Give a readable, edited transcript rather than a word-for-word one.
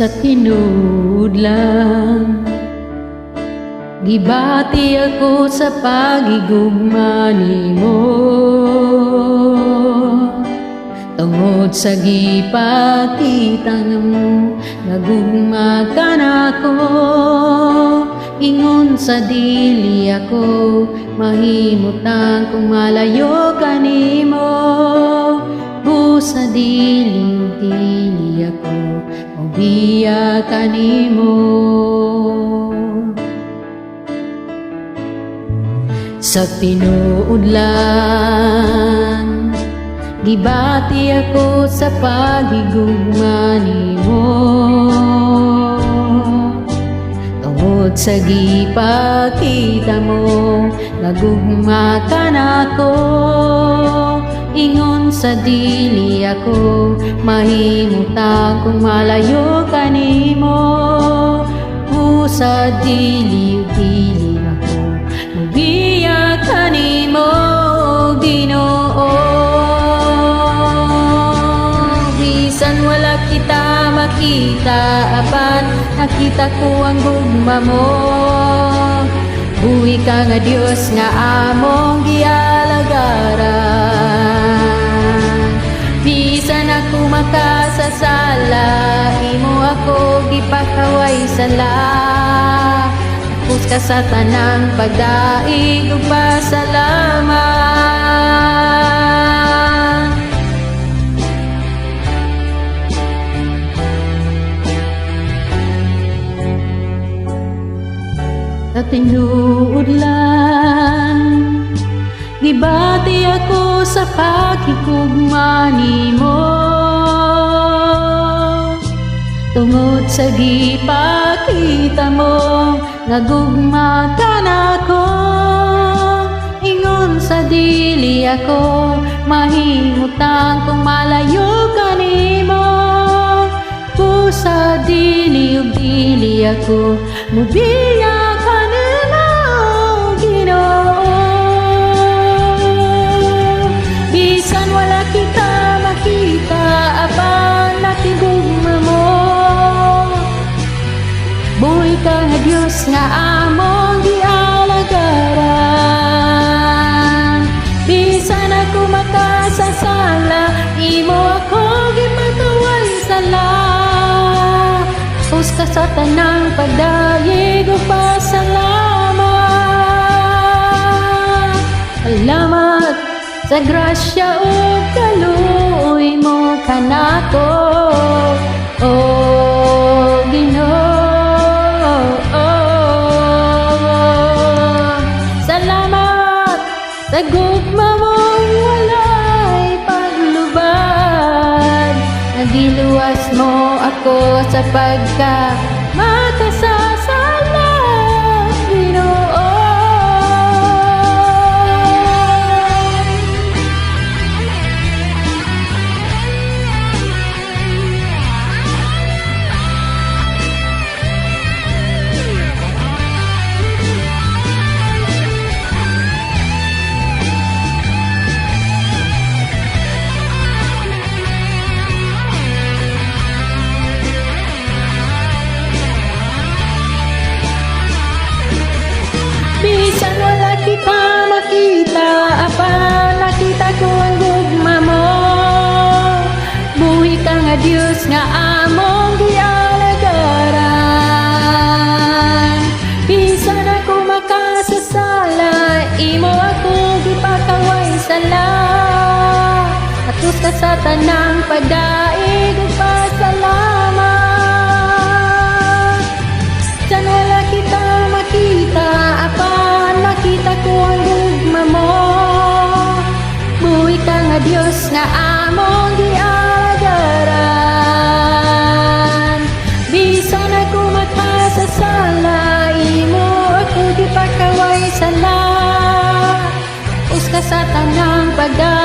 sa tinuod lang. Gibati ako sa pagigugma nimo, tungod sa gipakita mo, nagugma ka nako. Ingon sa dili ako, mahimutang kung malayo ka nimo. Busa dili ako, mabiya ka nimo. Sa tinuod lang, gibati ako sa pagigugma nimo, tungod sa gipakita mo, nagugma ka nako. Ingon sa dili ako, mahimutang kung malayo ka nimo. Sa dili ako, mabiya ka nimo, Ginoo. Bisan wala kita makita, apan nakita ko ang gugma mo. Buhi ka nga Dios nga among gialagaran. Bisan ako makasasala, imo ako gipakaway sala. Tapos ka sa tanang pagdaig ug pasalamat. Sa tinuod lang, gibati ako sa pakikugma nimo, tungod sa gipakita mo, nagugma ka nako. Ingon sa dili ako, mahimutang kung malayo ka nimo. Sa dili ako, mabiya ka nimo, Ginoo. Bisan wala kita makita, apan nakigugma mo. Buhi ka nga Dios nga among gialagaran. Bisan ako makasasala, imo ako gipakaway sala. Tapos ka sa tanang pagdaig ug pasalamat. Salamat sa grasya ug kaluoy mo kanako, oh Ginoo. Salamat sa gugma mong walay paglubad. Nagiluwas mo ako sa pagka makasasala, Ginoo. Bisan wala kita makita, apan nakita ko ang gugma mo. Buhi ka nga Dios nga among gialagaran. Bisan ako makasasala, imo ako gipakaway sala. Atus ka sa tanang pagdaig ug pasalamat. Bisan wala kita makita, apan nakita ko ang gugma mo. Buhi ka nga Dios nga among gialagaran. Bisan ako makasasala, imo ako gipakaway sala. Tapos ka sa tanang pagdaig